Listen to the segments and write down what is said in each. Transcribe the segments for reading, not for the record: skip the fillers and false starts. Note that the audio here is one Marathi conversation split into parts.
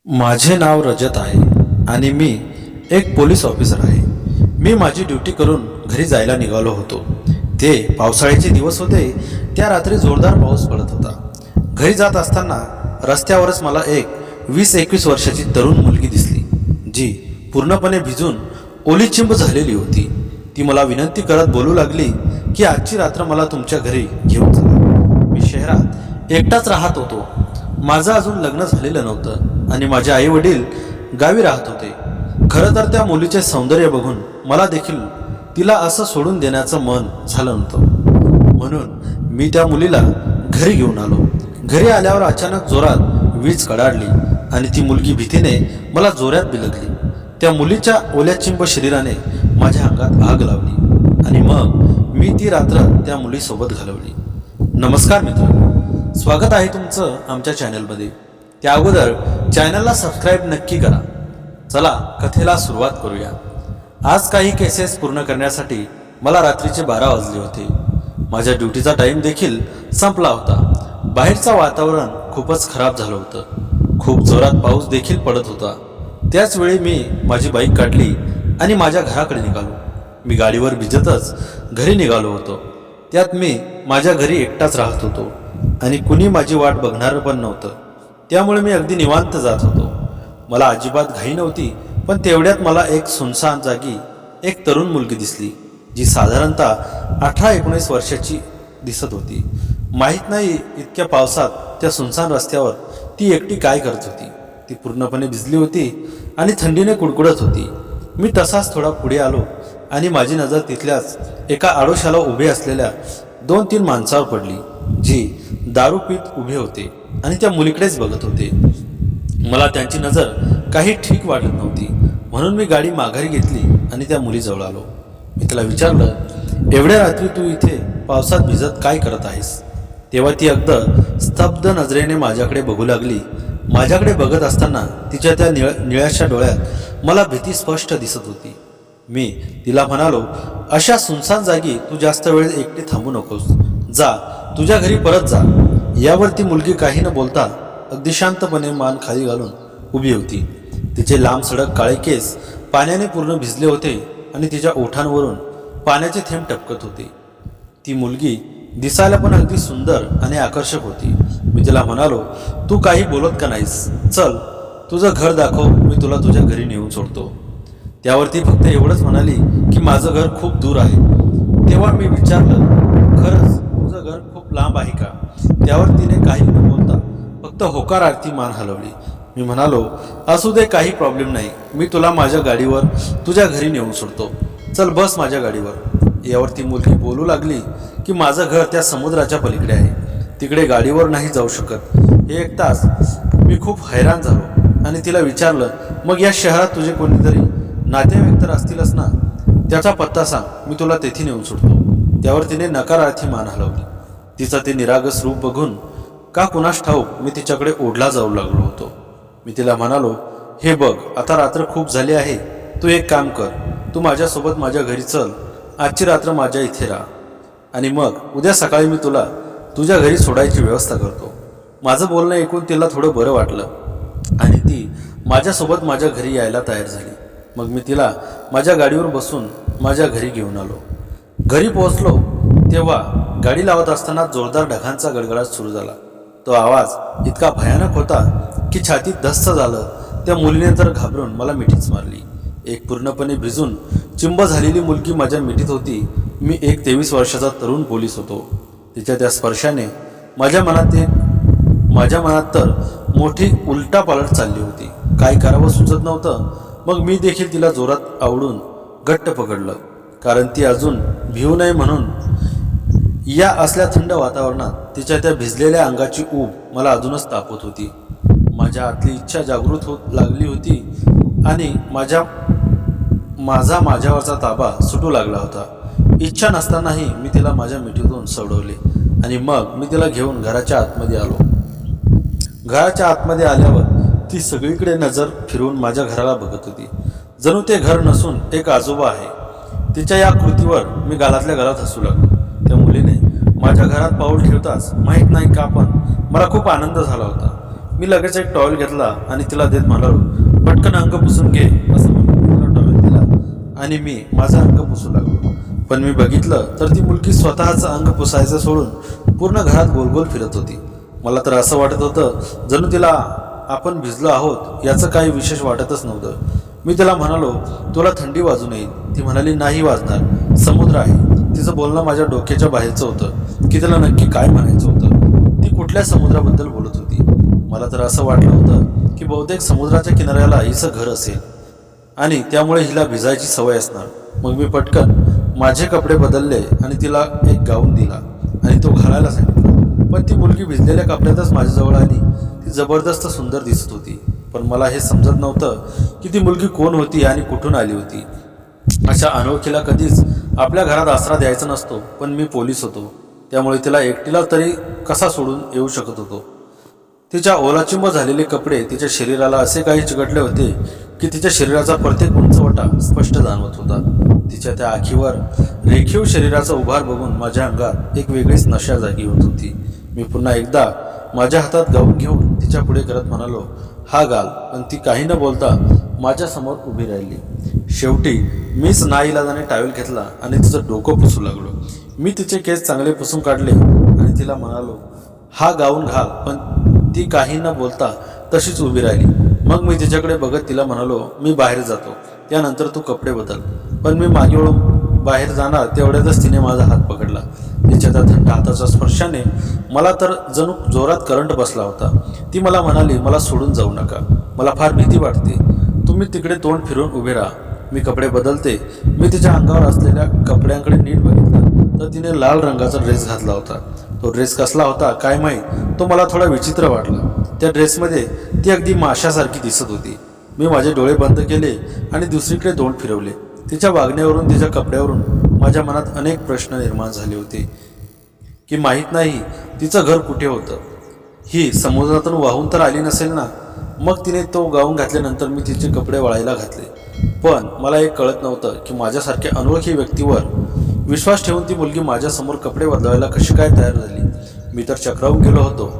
माझे नाव रजत आहे आणि मी एक पोलीस ऑफिसर आहे. मी माझी ड्युटी करून घरी जायला निघालो होतो. ते पावसाळ्याचे दिवस होते. त्या रात्री जोरदार पाऊस पडत होता. घरी जात असताना रस्त्यावरच मला एक 20-21 वर्षाची तरुण मुलगी दिसली, जी पूर्णपणे भिजून ओलीचिंब झालेली होती. ती मला विनंती करत बोलू लागली की आजची रात्र मला तुमच्या घरी घेऊन चला. मी शहरात एकटाच राहत होतो. माझं अजून लग्न झालेलं नव्हतं आणि माझे आई वडील गावी राहत होते. खरं तर त्या मुलीचे सौंदर्य बघून मला देखील तिला असं सोडून देण्याचं मन झालं नव्हतं. म्हणून मी त्या मुलीला घरी घेऊन आलो. घरी आल्यावर अचानक जोरात वीज कडाडली आणि ती मुलगी भीतीने मला जोरात बिलगली. त्या मुलीच्या ओल्याचिंब शरीराने माझ्या अंगात आग लावली आणि मग मी ती रात्र त्या मुलीसोबत घालवली. नमस्कार मित्रांनो, स्वागत आहे तुमचं आमच्या चॅनलमध्ये. त्या अगोदर चॅनलला सबस्क्राईब नक्की करा. चला कथेला सुरुवात करूया. आज काही केसेस पूर्ण करण्यासाठी मला रात्रीचे 12 वाजले होते. माझ्या ड्युटीचा टाईम देखील संपला होता. बाहेरचं वातावरण खूपच खराब झालं होतं. खूप जोरात पाऊस देखील पडत होता. त्याचवेळी मी माझी बाईक काढली आणि माझ्या घराकडे निघालो. मी गाडीवर भिजतच घरी निघालो होतो. त्यात मी माझ्या घरी एकटाच राहत होतो आणि कुणी माझी वाट बघणारं पण नव्हतं. त्यामुळे मी अगदी निवांत जात होतो. मला अजिबात घाई नव्हती. पण तेवढ्यात मला एक सुनसान जागी एक तरुण मुलगी दिसली, जी साधारणतः 18-19 वर्षाची दिसत होती. माहीत नाही इतक्या पावसात त्या सुनसान रस्त्यावर ती एकटी काय करत होती. ती पूर्णपणे भिजली होती आणि थंडीने कुडकुडत होती. मी तसाच थोडा पुढे आलो आणि माझी नजर तिथल्याच एका आडोशाला उभे असलेल्या 2-3 माणसावर पडली, जी दारू पीत उभे होते आणि त्या मुलीकडेच बघत होते. मला त्यांची नजर काही ठीक वाटत नव्हती. म्हणून मी गाडी माघारी घेतली आणि त्या मुलीजवळ आलो. मी तिला विचारलं, एवढ्या रात्री तू इथे पावसात भिजत काय करत आहेस? तेव्हा ती अगदी स्तब्ध नजरेने माझ्याकडे बघू लागली. माझ्याकडे बघत असताना तिच्या त्या निळ्याशा डोळ्यात मला भीती स्पष्ट दिसत होती. मी तिला म्हणालो, अशा सुनसान जागी तू जास्त वेळ एकटी थांबू नकोस. जा, तुझ्या घरी परत जा. यावर ती मुलगी काही न बोलता अगदी शांतपणे मान खाली घालून उभी होती. तिचे लांब सडक काळे केस पाण्याने पूर्ण भिजले होते आणि तिच्या ओठांवरून पाण्याचे थेंब टपकत होते. ती मुलगी दिसायला पण अगदी सुंदर आणि आकर्षक होती. मी तिला म्हणालो, तू काही बोलत का नाहीस? चल, तुझं घर दाखव, मी तुला तुझ्या घरी नेऊन सोडतो. त्यावर ती फक्त एवढंच म्हणाली की माझं घर खूप दूर आहे. तेव्हा मी विचारलं, खरंच तुझं घर खूप लांब आहे का? त्यावर तिने काही न बोलता फक्त होकारार्थी मान हलवली. मी म्हणालो, असू दे, काही प्रॉब्लेम नाही. मी तुला माझ्या गाडीवर तुझ्या घरी नेऊन सोडतो. चल, बस माझ्या गाडीवर. यावर ती मुलगी बोलू लागली की माझं घर त्या समुद्राच्या पलीकडे आहे. तिकडे गाडीवर नाही जाऊ शकत. हे 1 तास मी खूप हैराण झालो आणि तिला विचारलं, मग या शहरात तुझे कोणीतरी नातेवाईक तर असतीलच ना? त्याचा पत्ता सांग, मी तुला तेथे नेऊन सोडतो. त्यावर तिने नकारार्थी मान हलवली. तिचं ते निरागस रूप बघून का कुणास ठाऊक मी तिच्याकडे ओढला जाऊ लागलो होतो. मी तिला म्हणालो, हे बघ, आता रात्र खूप झाली आहे. तू एक काम कर, तू माझ्यासोबत माझ्या घरी चल. आजची रात्र माझ्या इथे राहा आणि मग उद्या सकाळी मी तुला तुझ्या घरी सोडायची व्यवस्था करतो. माझं बोलणं ऐकून तिला थोडं बरं वाटलं आणि ती माझ्यासोबत माझ्या घरी यायला तयार झाली. मग मी तिला माझ्या गाडीवर बसून माझ्या घरी घेऊन आलो. घरी पोहोचलो तेव्हा गाडी लावत असताना जोरदार ढगांचा गडगडाट सुरू झाला. तो आवाज इतका भयानक होता की छातीत धस्स झालं. त्या मुलीने तर घाबरून मला मिठीच मारली. एक पूर्णपणे भिजून चिंब झालेली मुलगी माझ्या मिठीत होती. मी एक 23 वर्षाचा तरुण पोलीस होतो. तिच्या त्या स्पर्शाने माझ्या मनात तर मोठी उलटापालट चालली होती. काय करावं सुचत नव्हतं. मग मी देखील तिला जोरात आवडून घट्ट पकडलं, कारण ती अजून भिवू नये म्हणून. या असल्या थंड वातावरणात तिच्या त्या भिजलेल्या अंगाची ऊब मला अजूनच तापत होती. माझ्या आतली इच्छा जागृत होत लागली होती आणि माझ्यावरचा ताबा सुटू लागला होता. इच्छा नसतानाही मी तिला माझ्या मिठीतून सोडवले आणि मग मी तिला घेऊन घराच्या आतमध्ये आलो. घराच्या आतमध्ये आल्यावर ती सगळीकडे नजर फिरवून माझ्या घराला बघत होती. जणू ते घर नसून एक आजोबा आहे. तिच्या या कृतीवर मी गालातल्या गालात हसू लागलो. त्या मुलीने माझ्या घरात पाऊल ठेवताच माहीत नाही का पण मला खूप आनंद झाला होता. मी लगेच एक टॉवेल घेतला आणि तिला देत म्हणालो, पटकन अंग पुसून घे असं म्हणून तिला टॉवेल दिला आणि मी माझं अंग पुसू लागलो. पण मी बघितलं तर ती मुलगी स्वतःचं अंग पुसायचं सोडून पूर्ण घरात गोल गोल फिरत होती. मला तर असं वाटत होतं जणू तिला आपण भिजलो आहोत याचं काही विशेष वाटतच नव्हतं. मी तिला म्हणालो, तुला थंडी वाजून येईल. ती म्हणाली, नाही वाजणार, समुद्र आहे. तिचं बोलणं माझ्या डोक्याच्या बाहेरचं होतं की तिला नक्की काय म्हणायचं होतं. ती कुठल्या समुद्राबद्दल बोलत होती. मला तर असं वाटलं होतं की बहुतेक समुद्राच्या किनाऱ्याला हिचं घर असेल आणि त्यामुळे हिला भिजायची सवय असणार. मग मी पटकन माझे कपडे बदलले आणि तिला एक गाऊन दिला आणि तो घालायला सांगितला. पण ती मुलगी भिजलेल्या कपड्यातच माझ्याजवळ आली. ती जबरदस्त सुंदर दिसत होती. पण मला हे समजत नव्हतं की ती मुलगी कोण होती आणि कुठून आली होती. अशा अनोळखीला कधीच आपल्या घरात आसरा द्यायचा नसतो. पण मी पोलीस होतो त्यामुळे तिला एकटीला तरी कसा सोडून येऊ शकत होतो. तिच्या ओलाचिंब झालेले कपडे तिच्या शरीराला असे काही चिकटले होते की तिच्या शरीराचा प्रत्येक उंचवटा स्पष्ट जाणवत होता. तिच्या त्या आखीवर रेखीव शरीराचा उभार बघून माझ्या अंगात एक वेगळीच नशा जागी होत होती. मी पुन्हा एकदा माझ्या हातात गाऊन घेऊन तिच्या पुढे करत म्हणालो, हा घाल. पण ती काही न बोलता माझ्यासमोर उभी राहिली. शेवटी मीच नाईलाजाने टॉवेल घेतला आणि तिचं डोकं पुसू लागलो. मी तिचे केस चांगले पुसून काढले आणि तिला म्हणालो, हा गाऊन घाल. पण ती काही न बोलता तशीच उभी राहिली. मग मी तिच्याकडे बघत तिला म्हणालो, मी बाहेर जातो, त्यानंतर तू कपडे बदल. पण मी मागे वळून बाहेर जाणार तेवढ्यातच तिने माझा हात पकडला. तिच्या त्या थंड हाताच्या स्पर्शाने मला तर जणू जोरात करंट बसला होता. ती मला म्हणाली, मला सोडून जाऊ नका, मला फार भीती वाटते. तुम्ही तिकडे तोंड फिरून उभे राहा, मी कपडे बदलते. मी तिच्या अंगावर असलेल्या कपड्यांकडे नीट बघितलं तर तिने लाल रंगाचा ड्रेस घातला होता. तो ड्रेस कसला होता काय माहीत, तो मला थोडा विचित्र वाटला. त्या ड्रेसमध्ये ती अगदी माशासारखी दिसत होती. मी माझे डोळे बंद केले आणि दुसरीकडे तोंड फिरवले. तिच्या वागण्यावरून, तिच्या कपड्यावरून माझ्या मनात अनेक प्रश्न निर्माण झाले होते की माहीत नाही तिचं घर कुठे होतं. ही समुद्रातून वाहून तर आली नसेल ना. मग तिने तो गाऊन घातल्यानंतर मी तिचे कपडे वाळायला घातले. पण मला एक कळत नव्हतं की माझ्यासारख्या अनोळखी व्यक्तीवर विश्वास ठेवून ती मुलगी माझ्यासमोर कपडे बदलायला कशी काय तयार झाली. मी तर चक्रावून गेलो होतो.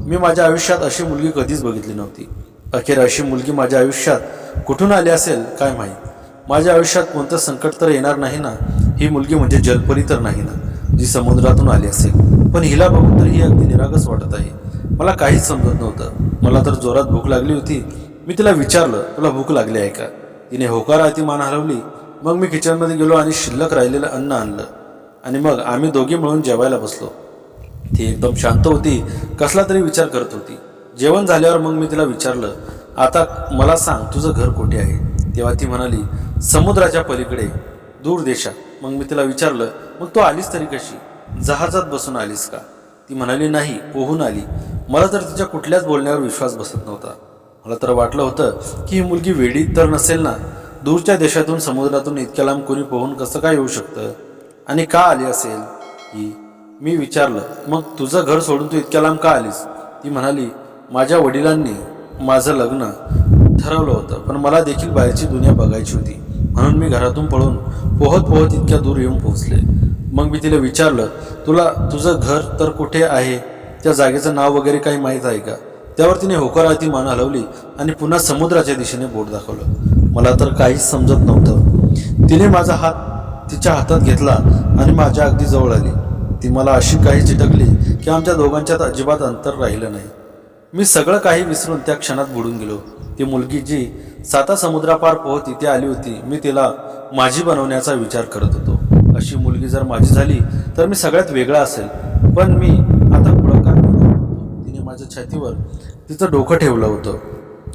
मी माझ्या आयुष्यात अशी मुलगी कधीच बघितली नव्हती. अखेर अशी मुलगी माझ्या आयुष्यात कुठून आली असेल काय माहीत. माझ्या आयुष्यात कोणतं संकट तर येणार नाही ना. ही मुलगी म्हणजे जलपरी तर नाही ना जी समुद्रातून आली असेल. पण हिला बघून तर ही अगदी निरागस वाटत आहे. मला काहीच समजत नव्हतं. मला तर जोरात भूक लागली होती. मी तिला विचारलं, तुला भूक लागली आहे का. तिने होकारार्थी मान हलवली. मग मी किचनमध्ये गेलो आणि शिल्लक राहिलेलं अन्न आणलं आणि मग आम्ही दोघी मिळून जेवायला बसलो. ती एकदम शांत होती, कसला तरी विचार करत होती. जेवण झाल्यावर मग मी तिला विचारलं, आता मला सांग तुझं घर कुठे आहे. तेव्हा ती म्हणाली, समुद्राच्या पलीकडे, दूर देशात. मग मी तिला विचारलं, मग तू आलीस तरी कशी, जहाजात बसून आलीस का. ती म्हणाली, नाही, पोहून आली. मला तर तिच्या कुठल्याच बोलण्यावर विश्वास बसत नव्हता. मला तर वाटलं होतं की ही मुलगी वेडी तर नसेल ना. दूरच्या देशातून समुद्रातून इतक्या लांब कोणी पोहून कसं काय येऊ शकतं आणि का आली असेल ही. मी विचारलं, मग तुझं घर सोडून तू इतक्या लांब का आलीस. ती म्हणाली, माझ्या वडिलांनी माझं लग्न ठरवलं होतं, पण मला देखील बाहेरची दुनिया बघायची होती, म्हणून मी घरातून पळून पोहत पोहत इतक्या दूर येऊन पोहोचले. मग मी तिला विचारलं, तुला तुझं घर तर कुठे आहे, त्या जागेचं नाव वगैरे काही माहीत आहे का. त्यावर तिने होकारार्थी मान हलवली आणि पुन्हा समुद्राच्या दिशेने बोट दाखवलं. मला तर काहीच समजत नव्हतं. तिने माझा हात तिच्या हातात घेतला आणि माझ्या अगदी जवळ आली. ती मला अशी काही चिटकली की आमच्या दोघांच्यात अजिबात अंतर राहिलं नाही. मी सगळं काही विसरून त्या क्षणात बुडून गेलो. ती मुलगी जी 7 समुद्रापार पोहत इथे आली होती, मी तिला माझी बनवण्याचा विचार करत होतो. अशी मुलगी जर माझी झाली तर मी सगळ्यात वेगळा असेल. पण मी आता पुढाकार घेत होतो. तिने माझ्या छातीवर तिचं डोकं ठेवलं होतं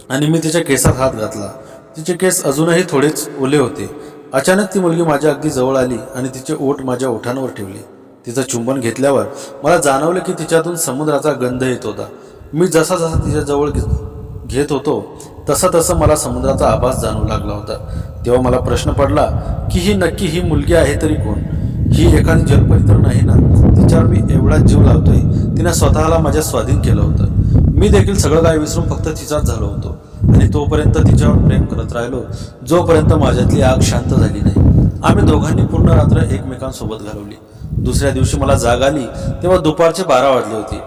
आणि मी तिच्या केसात हात घातला. तिचे केस अजूनही थोडेच ओले होते. अचानक ती मुलगी माझ्या अगदी जवळ आली आणि तिचे ओठ माझ्या ओठांवर ठेवले. तिचं चुंबन घेतल्यावर मला जाणवलं की तिच्यातून समुद्राचा गंध येत होता. मी जसा जसा तिच्या जवळ घेत होतो तसा तसा मला समुद्राचा आभास जाणवू लागला होता. तेव्हा मला प्रश्न पडला की ही नक्की ही मुलगी आहे तरी कोण. ही एखादी जलपरी तर नाही ना. तिच्यावर मी एवढा जीव लावतोय. तिने स्वतःला माझ्या स्वाधीन केलं होतं. मी देखील सगळं काय विसरून फक्त तिचाच झालो होतो आणि तोपर्यंत तिच्यावर प्रेम करत राहिलो जोपर्यंत माझ्यातली आग शांत झाली नाही. आम्ही दोघांनी पूर्ण रात्र एकमेकांसोबत घालवली. दुसऱ्या दिवशी मला जाग आली तेव्हा दुपारचे 12 वाजले होते.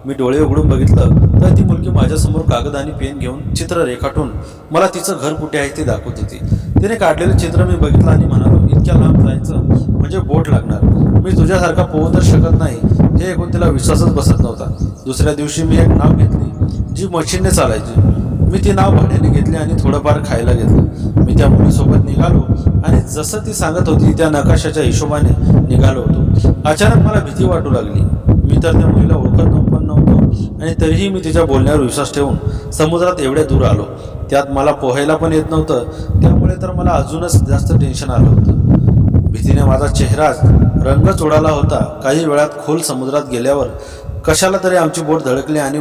मी डोळे उघडून बघितलं तर ती मुलगी माझ्यासमोर कागद आणि पेन घेऊन चित्र रेखाटून मला तिचं घर कुठे आहे ते दाखवत होती. तिने काढलेलं चित्र मी बघितलं आणि म्हणालो, इतक्या लांब जायचं म्हणजे बोट लागणार, मी तुझ्यासारखा पोहू तर शकत नाही. हे ऐकून तिला विश्वासच बसत नव्हता. दुसऱ्या दिवशी मी एक नाव घेतली जी मशीनने चालायची. मी ती नाव भाड्याने घेतली आणि थोडंफार खायला घेतलं. मी त्या मुलीसोबत निघालो आणि जसं ती सांगत होती त्या नकाशाच्या हिशोबाने निघालो होतो. अचानक मला भीती वाटू लागली. मी तर त्या मुलीला ओळखत पण नव्हतो आणि तरीही मी तिच्या बोलण्यावर विश्वास ठेवून समुद्रात एवढ्या दूर आलो. त्यात मला पोहायला पण येत नव्हतं, त्यामुळे तर मला अजूनच जास्त टेन्शन आलं होतं. भीतीने माझा चेहराच रंगच उडाला होता. काही वेळात खोल समुद्रात गेल्यावर कशाला तरी आमची बोट धडकली आणि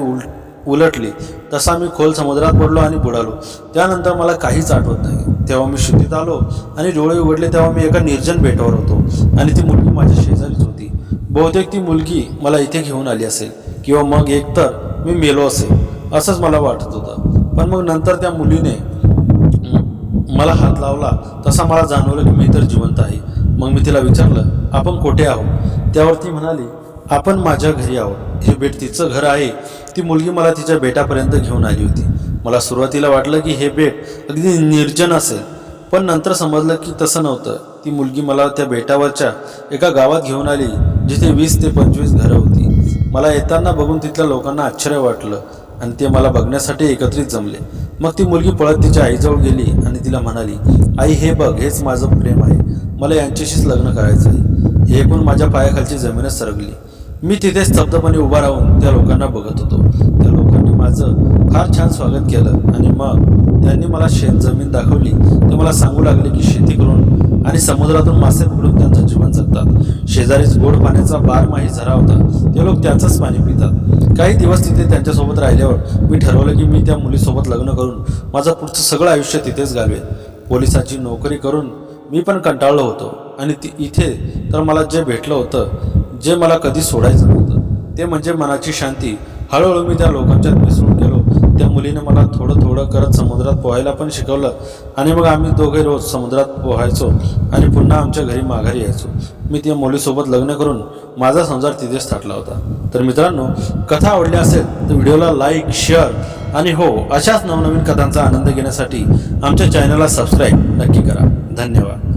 उलटली. तसा मी खोल समुद्रात पडलो आणि बुडालो. त्यानंतर मला काहीच आठवत नाही. तेव्हा मी शुद्धीत आलो आणि डोळे उघडले तेव्हा मी एका निर्जन बेटावर होतो आणि ती मुलगी माझ्या शेजारीच होती. बहुतेक ती मुलगी मला इथे घेऊन आली असेल किंवा मग एकतर मी मेलो असेल असंच मला वाटत होतं. पण मग नंतर त्या मुलीने मला हात लावला तसा मला जाणवलं की मी तर जिवंत आहे. मग मी तिला विचारलं, आपण कुठे आहोत? त्यावर ती म्हणाली, आपण माझ्या घरी आहोत. हे बेट तिचं घर आहे. ती मुलगी मला तिच्या बेटापर्यंत घेऊन आली होती. मला सुरुवातीला वाटलं की हे बेट अगदी निर्जन असेल, पण नंतर समजलं की तसं नव्हतं. ती मुलगी मला त्या बेटावरच्या एका गावात घेऊन आली जिथे 20 ते 25 घरं होती. मला येताना बघून तिथल्या लोकांना आश्चर्य वाटलं आणि ते मला बघण्यासाठी एकत्रित जमले. मग ती मुलगी पळत तिच्या आईजवळ गेली आणि तिला म्हणाली, आई हे बघ, हेच माझं प्रेम आहे, मला यांच्याशीच लग्न करायचं आहे. हे ऐकून माझ्या पायाखालची जमीनच सरकली. मी तिथे स्तब्धपणे उभा राहून त्या लोकांना बघत होतो. त्या लोकांनी माझं फार छान स्वागत केलं आणि मग त्यांनी मला शेत जमीन दाखवली. ते मला सांगू लागले की शेती करून आणि समुद्रातून मासे पकडून त्यांचं जीवन जगतात. शेजारीच गोड पाण्याचा बारमाही झरा होता. ते लोक त्याचंच पाणी पितात. काही दिवस तिथे त्यांच्यासोबत राहिल्यावर मी ठरवलं की मी त्या मुलीसोबत लग्न करून माझं पुढचं सगळं आयुष्य तिथेच घालवेन. पोलिसाची नोकरी करून मी पण कंटाळलो होतो आणि इथे तर मला जे भेटलं होतं, जे मला कधी सोडायचं नव्हतं, ते म्हणजे मनाची शांती. हळूहळू मी त्या लोकांच्यात मिसळून गेलो. त्या मुलीने मला थोडं थोडं करत समुद्रात पोहायला पण शिकवलं आणि मग आम्ही दोघे रोज समुद्रात पोहायचो आणि पुन्हा आमच्या घरी माघारी यायचो. मी त्या मुलीसोबत लग्न करून माझा संसार तिथेच थाटला होता. तर मित्रांनो, कथा आवडली असेल तर व्हिडिओला लाईक, शेअर आणि हो, अशाच नवनवीन कथांचा आनंद घेण्यासाठी आमच्या चॅनलला सबस्क्राईब नक्की करा. धन्यवाद.